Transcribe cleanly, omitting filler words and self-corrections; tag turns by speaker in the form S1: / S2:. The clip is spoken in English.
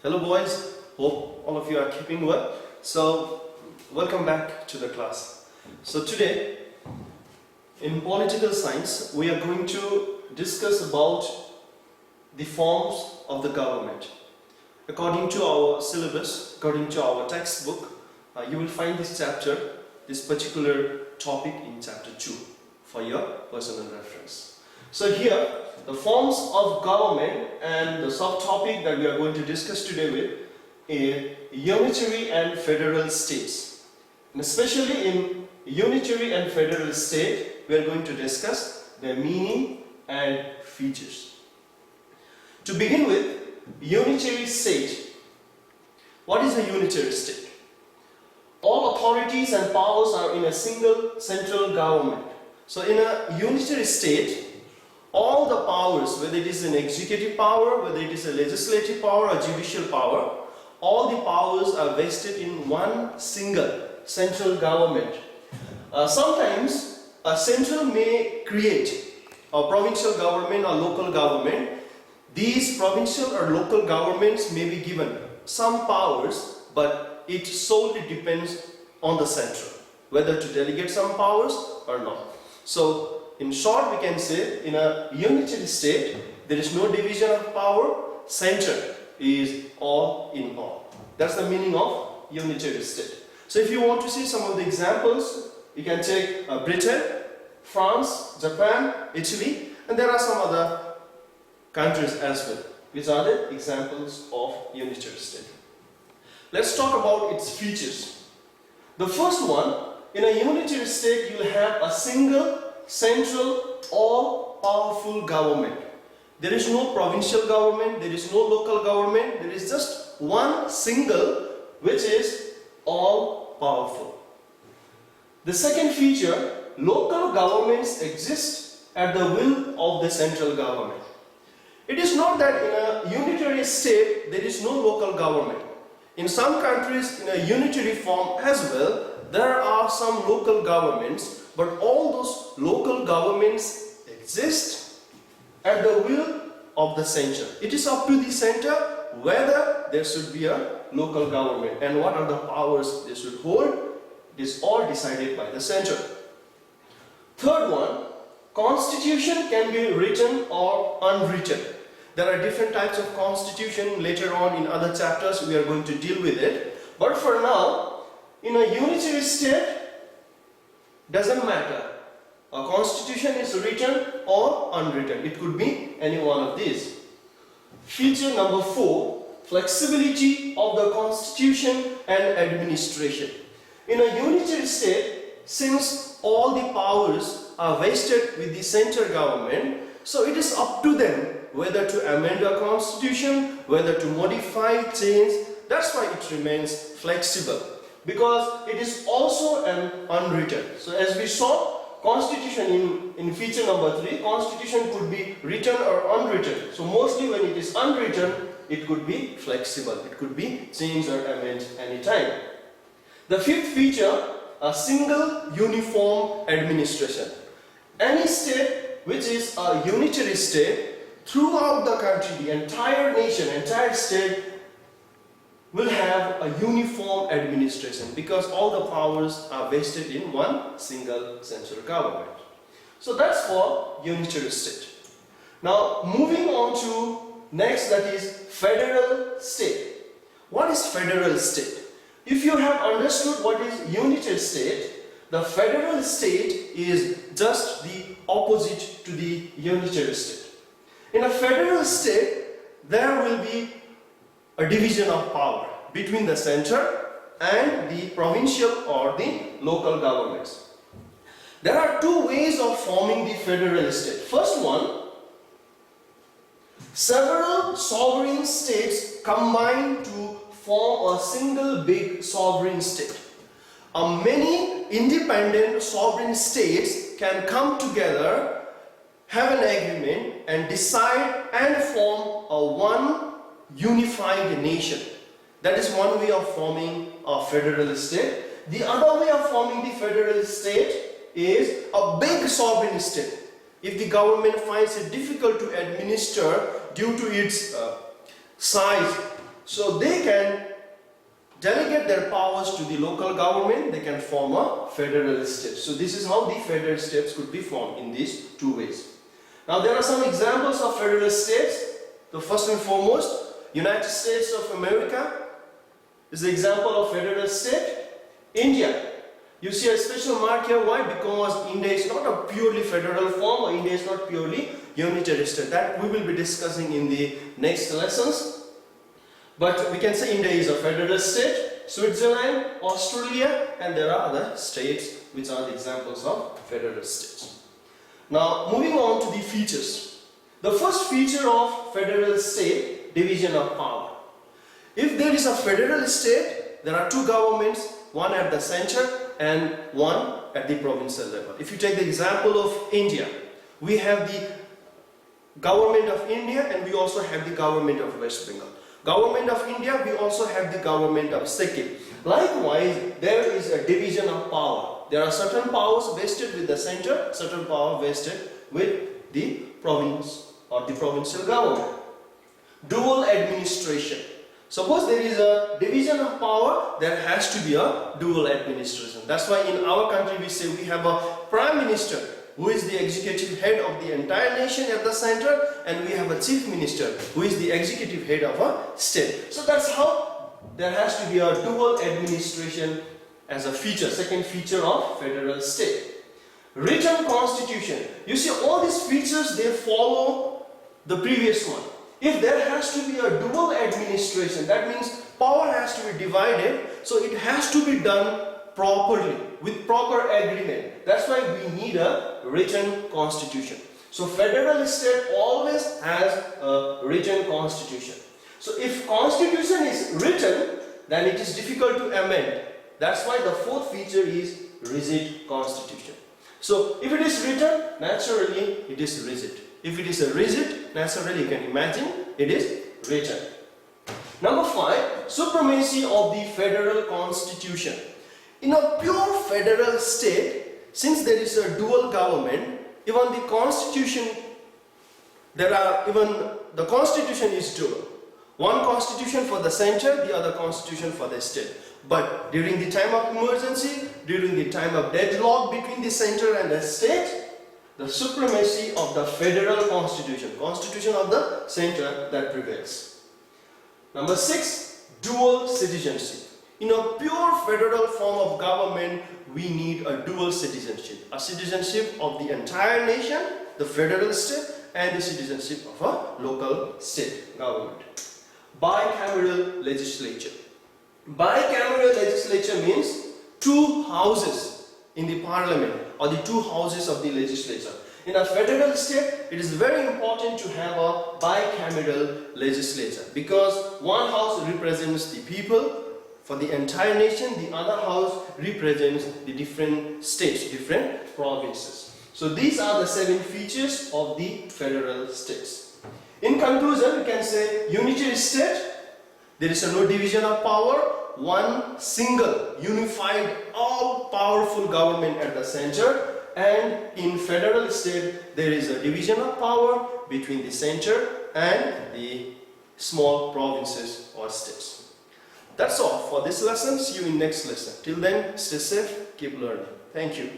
S1: Hello boys, hope all of you are keeping well. So welcome back to the class. So today in political science we are going to discuss about the forms of the government. According to our syllabus, according to our textbook, you will find this particular topic in chapter 2 for your personal reference. So here the forms of government and the subtopic that we are going to discuss today with is unitary and federal states. And especially in unitary and federal state, we are going to discuss their meaning and features. To begin with, unitary state. What is a unitary state? All authorities and powers are in a single central government. So in a unitary state, all the powers, whether it is an executive power, whether it is a legislative power or judicial power, all the powers are vested in one single central government. Sometimes a central may create a provincial government or local government. These provincial or local governments may be given some powers, but it solely depends on the central, whether to delegate some powers or not. So in short, we can say in a unitary state, there is no division of power, center is all in all. That's the meaning of unitary state. So if you want to see some of the examples, you can take Britain, France, Japan, Italy, and there are some other countries as well, which are the examples of unitary state. Let's talk about its features. The first one, in a unitary state, you will have a single central all-powerful government. There is no provincial government, there is no local government, there is just one single which is all-powerful. The second feature, local governments exist at the will of the central government. It is not that in a unitary state there is no local government. In some countries in a unitary form as well, there are some local governments, but all those local governments exist at the will of the center. It is up to the center whether there should be a local government and what are the powers they should hold. It is all decided by the center. Third one, constitution can be written or unwritten. There are different types of constitution. Later on in other chapters we are going to deal with it. But for now, in a unitary state, doesn't matter. A constitution is written or unwritten. It could be any one of these. Feature number 4, flexibility of the constitution and administration. In a unitary state, since all the powers are vested with the central government, so it is up to them whether to amend a constitution, whether to modify, change. That's why it remains flexible, because it is also an unwritten. So as we saw, constitution in feature number 3, constitution could be written or unwritten. So mostly when it is unwritten, it could be flexible. It could be changed or amended anytime. The fifth feature, a single uniform administration. Any state which is a unitary state, throughout the country, the entire nation, entire state will have a uniform administration because all the powers are vested in one single central government. So that's for unitary state. Now moving on to next, that is federal state. What is federal state? If you have understood what is unitary state, the federal state is just the opposite to the unitary state. In a federal state, there will be a division of power between the center and the provincial or the local governments. There are two ways of forming the federal state. First one, several sovereign states combine to form a single big sovereign state. Many independent sovereign states can come together, have an agreement and decide and form a one unified nation. That is one way of forming a federal state. The other way of forming the federal state is a big sovereign state. If the government finds it difficult to administer due to its size So they can delegate their powers to the local government, they can form a federal state. So this is how the federal states could be formed in these two ways. Now there are some examples of federal states. The first and foremost, United States of America is the example of federal state. India. You see a special mark here. Why? Because India is not a purely federal form, or India is not purely unitary state. That we will be discussing in the next lessons. But we can say India is a federal state. Switzerland, Australia, and there are other states which are the examples of federal states. Now moving on to the features. The first feature of federal state, division of power. If there is a federal state, there are two governments, one at the center and one at the provincial level. If you take the example of India, we have the government of India and we also have the government of West Bengal. Government of India, we also have the government of Sikkim. Likewise, there is a division of power. There are certain powers vested with the center, certain power vested with the province or the provincial government. Dual administration. Suppose there is a division of power, there has to be a dual administration. That's why in our country we say we have a prime minister who is the executive head of the entire nation at the center, and we have a chief minister who is the executive head of a state. So that's how there has to be a dual administration as a feature, second feature of federal state. Written constitution. You see all these features, they follow the previous one. If there has to be a dual administration, that means power has to be divided, so it has to be done properly, with proper agreement. That's why we need a written constitution. So federal state always has a written constitution. So if constitution is written, then it is difficult to amend. That's why the fourth feature is rigid constitution. So if it is written, naturally it is rigid. If it is a rigid, naturally you can imagine it is written. Number 5, supremacy of the federal constitution. In a pure federal state, since there is a dual government, even the constitution, the constitution is dual. One constitution for the center, the other constitution for the state. But during the time of emergency, during the time of deadlock between the center and the state, the supremacy of the federal constitution, constitution of the center, that prevails. Number 6, dual citizenship. In a pure federal form of government, we need a dual citizenship. A citizenship of the entire nation, the federal state, and the citizenship of a local state government. Bicameral legislature. Bicameral legislature means two houses in the parliament, or the two houses of the legislature. In a federal state, it is very important to have a bicameral legislature, because one house represents the people for the entire nation, the other house represents the different states, different provinces. So these are the 7 features of the federal states. In conclusion, we can say unitary state, there is no division of power, one single, unified, all-powerful government at the center, and in federal state, there is a division of power between the center and the small provinces or states. That's all for this lesson. See you in next lesson. Till then, stay safe, keep learning. Thank you.